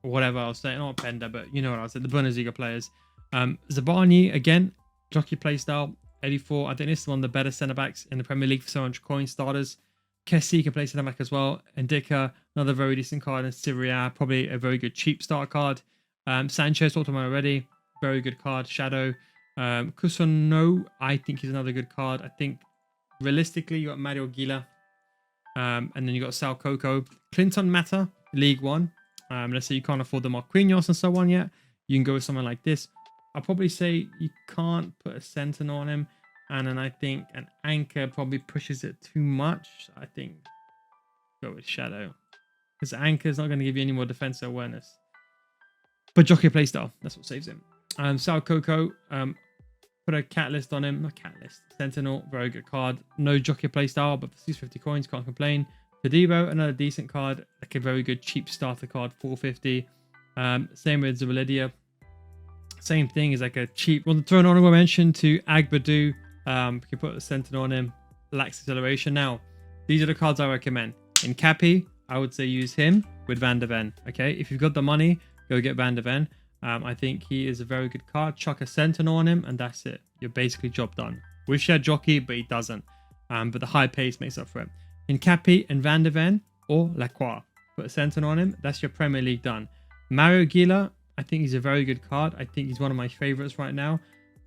whatever I'll say, not Penda, but you know what I'll say, the Bundesliga players. Zabani, again, jockey playstyle, 84. I think this is one of the better centre backs in the Premier League for 700 coin starters. Kessie can play centre back as well. Ndika, another very decent card in Syria, probably a very good cheap starter card. Sanchez, talked about already, very good card. Shadow. Kusono, I think he's another good card. I think realistically you got Mario Gila, and then you got Sal Coco. Clinton Mata, League One. Let's say you can't afford the Marquinhos and so on yet. You can go with someone like this. I'll probably say you can't put a sentinel on him. And then I think an anchor probably pushes it too much. I think go with Shadow. Because anchor is not going to give you any more defensive awareness. But jockey playstyle, that's what saves him. Sal Coco, put a catalyst on him. Not catalyst, sentinel, very good card. No jockey playstyle, but for 650 coins, can't complain. Fadibo, another decent card. Like a very good cheap starter card, 450. Same with Zubilidia. Same thing is like a cheap. Want to throw an honorable mention to Agbadu. We can put a sentinel on him. Lacks acceleration. Now, these are the cards I recommend. In Cappy, I would say use him with Van der Ven. Okay, if you've got the money, go get Van der Ven. I think he is a very good card. Chuck a sentinel on him, and that's it. You're basically job done. Wish he had jockey, but he doesn't. But the high pace makes up for it. In Cappy and Van der Ven or Lacroix, put a sentinel on him. That's your Premier League done. Mario Gila, I think he's a very good card. I think he's one of my favorites right now.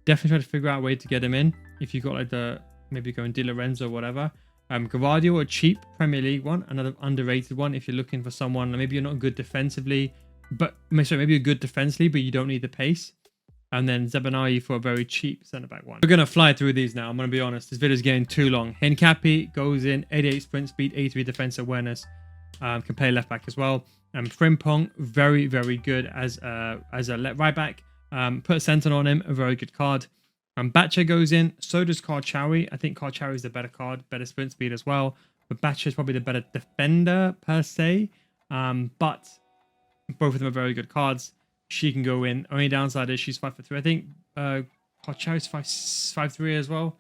Definitely try to figure out a way to get him in. If you've got like the, maybe going Di Lorenzo or whatever. Gvardiol, a cheap Premier League one. Another underrated one if you're looking for someone. Maybe you're not good defensively, but sorry, maybe you're good defensively, but you don't need the pace. And then Zebanai for a very cheap centre-back one. We're going to fly through these now. I'm going to be honest. This video is getting too long. Hincapi goes in, 88 sprint speed, 83 defensive awareness. Can play left-back as well. Frimpong, very, very good as a right back. Put a sentinel on him, a very good card. Bacha goes in, so does Karchawi. I think Karchawi is the better card, better sprint speed as well. But Bacha is probably the better defender per se. But both of them are very good cards. She can go in. Only downside is she's 5'3". I think Karchawi's 5'3" as well.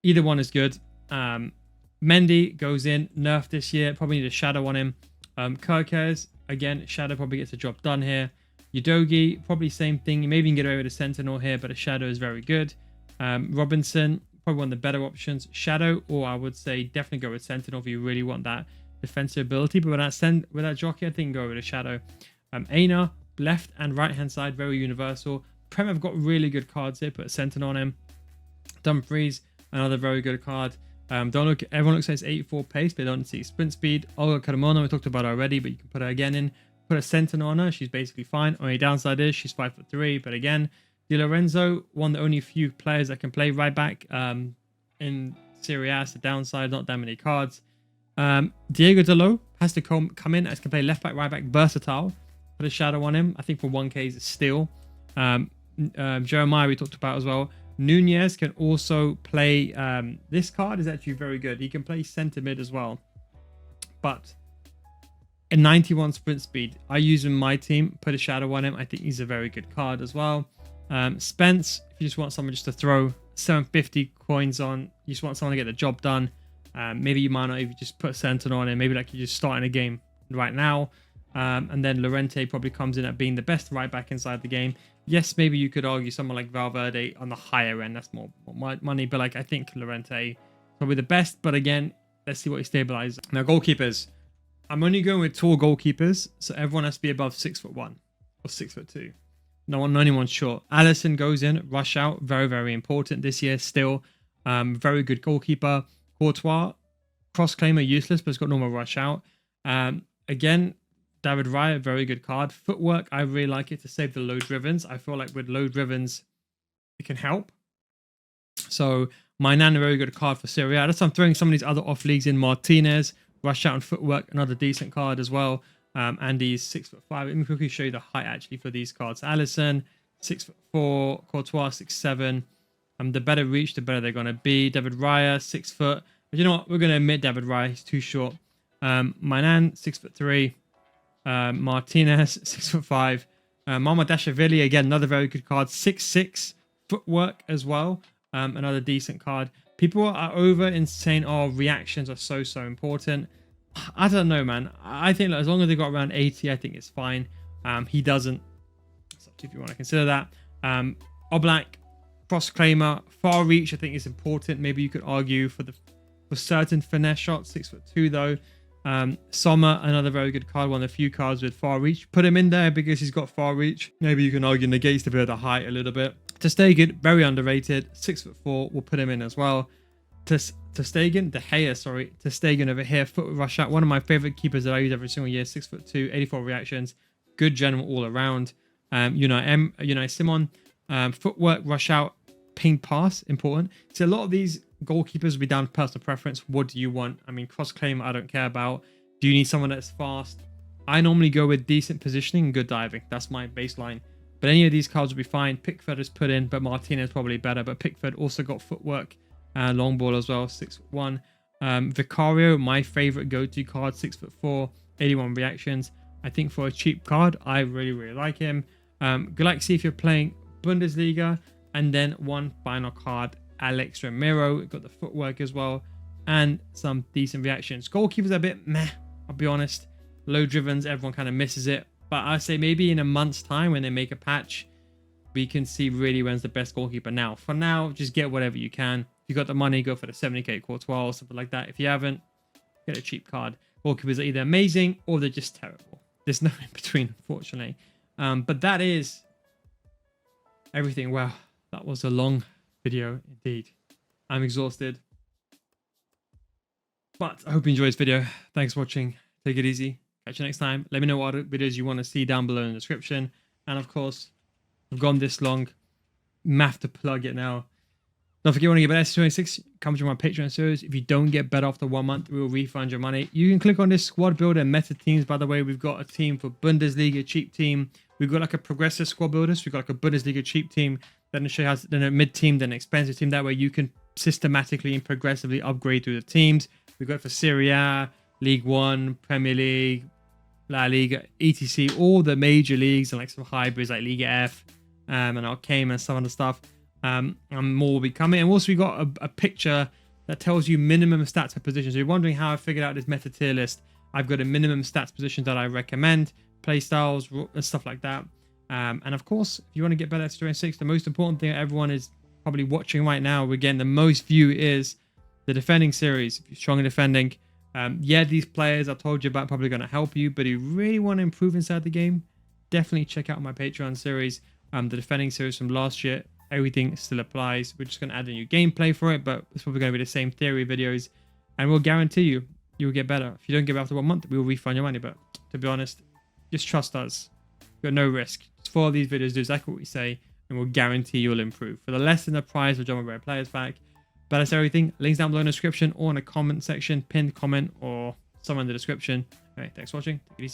Either one is good. Mendy goes in, nerfed this year. Probably need a shadow on him. Kirkes, again, shadow probably gets the job done here. Udogi, probably same thing. Maybe you can get away with a sentinel here, but a shadow is very good. Robinson, probably one of the better options. Shadow, or I would say definitely go with sentinel if you really want that defensive ability. But with that jockey, I think go with a shadow. Aina, left and right hand side, very universal. Prem have got really good cards here. Put a sentinel on him. Dumfries, another very good card. Everyone looks at his 84 pace, but they don't see sprint speed. Olga Carmona, we talked about already, but you can put her again in. Put a sentinel on her, she's basically fine. Only downside is she's 5'3", but again, Di Lorenzo, one of the only few players that can play right back in Serie A. It's the downside, not that many cards. Diego Dalot has to come in as can play left back, right back, versatile. Put a shadow on him. I think for 1k is a steal. Jeremiah we talked about as well. Nunez can also play. This card is actually very good. He can play centre mid as well. But a 91 sprint speed. I use him in my team. Put a shadow on him. I think he's a very good card as well. Spence, if you just want someone just to throw 750 coins on, you just want someone to get the job done. Maybe you might not even just put Sentinel on it. Maybe like you just starting a game right now. And then Llorente probably comes in at being the best right back inside the game. Yes, maybe you could argue someone like Valverde on the higher end. That's more money. But like I think Llorente is probably the best. But again, let's see what he stabilizes. Now, goalkeepers. I'm only going with tall goalkeepers. So everyone has to be above 6'1" or 6'2". No anyone's short. Alisson goes in, rush out. Very, very important this year still. Very good goalkeeper. Courtois, cross claimer, useless, but it's got normal rush out. Again, David Raya, very good card. Footwork, I really like it to save the low drivens. I feel like with low drivens, it can help. So, Mainan, a very good card for Serie A. That's why I'm throwing some of these other off leagues in. Martinez, rush out and footwork, another decent card as well. And he's 6'5". Let me quickly show you the height actually for these cards. Alisson, 6'4", Courtois, 6'7". The better reach, the better they're going to be. David Raya, 6 foot. But you know what? We're going to admit David Raya, he's too short. Mainan, 6'3". Martinez, 6'5". Mamadashvili, again, another very good card. 6'6". Footwork as well. Another decent card. People are over in saying, oh, reactions are so important. I don't know, man. I think as long as they got around 80, I think it's fine. He doesn't. It's up to you if you want to consider that. Oblak, cross claimer, far reach, I think is important. Maybe you could argue for certain finesse shots. 6'2" though. Sommer, another very good card, one of the few cards with far reach. Put him in there because he's got far reach. Maybe you can argue negates the bit of the height a little bit. ter Stegen, very underrated, 6'4", we'll put him in as well. ter Stegen, ter Stegen over here, foot rush out, one of my favorite keepers that I use every single year, 6'2", 84 reactions, good general all around. Unai Simon, footwork, rush out, ping pass, important. So a lot of these goalkeepers will be down to personal preference. What do you want? I mean, cross claim, I don't care about. Do you need someone that's fast? I normally go with decent positioning and good diving. That's my baseline. But any of these cards will be fine. Pickford is put in, but Martinez probably better. But Pickford also got footwork, long ball as well, 6'1". Vicario, my favorite go-to card, 6'4", 81 reactions. I think for a cheap card, I really like him. Galaxy, if you're playing Bundesliga, and then one final card, Alex Ramiro, got the footwork as well, and some decent reactions. Goalkeepers are a bit meh, I'll be honest. Low drivens, everyone kind of misses it. But I say maybe in a month's time when they make a patch, we can see really when's the best goalkeeper now. For now, just get whatever you can. If you got the money, go for the 70k Courtois or something like that. If you haven't, get a cheap card. Goalkeepers are either amazing or they're just terrible. There's no in between, unfortunately. But that is everything. Wow, that was a long video indeed. I'm exhausted. But I hope you enjoyed this video. Thanks for watching. Take it easy. Catch you next time. Let me know what other videos you want to see down below in the description. And of course, I've gone this long. Math to plug it now. Don't forget, you want to get better S26, come to my Patreon series. If you don't get better after 1 month, we will refund your money. You can click on this squad builder and meta teams. By the way, we've got a team for Bundesliga, cheap team. We've got like a progressive squad builder. So we've got like a Bundesliga cheap team. Then show you how, then a mid team, then an expensive team. That way you can systematically and progressively upgrade through the teams. We've got it for Serie A, League One, Premier League, La Liga, etc. All the major leagues and like some hybrids like Liga F and Arcane and some other stuff. And more will be coming. And also we got a picture that tells you minimum stats per position. So you're wondering how I figured out this meta tier list. I've got a minimum stats position that I recommend, play styles, and stuff like that. And of course, if you want to get better at Story 6, the most important thing that everyone is probably watching right now, again, the most view is the defending series. If you're strong in defending, yeah, these players I told you about probably going to help you, but if you really want to improve inside the game, definitely check out my Patreon series, the defending series from last year. Everything still applies. We're just going to add a new gameplay for it, but it's probably going to be the same theory videos, and we'll guarantee you will get better. If you don't get better after 1 month, we will refund your money. But to be honest, just trust us. You've got no risk. Just follow these videos, do exactly what we say, and we'll guarantee you'll improve. For the less than the price, we'll jump rare players back. But that's everything. Links down below in the description or in the comment section, pinned comment or somewhere in the description. Anyway, thanks for watching. Take it easy.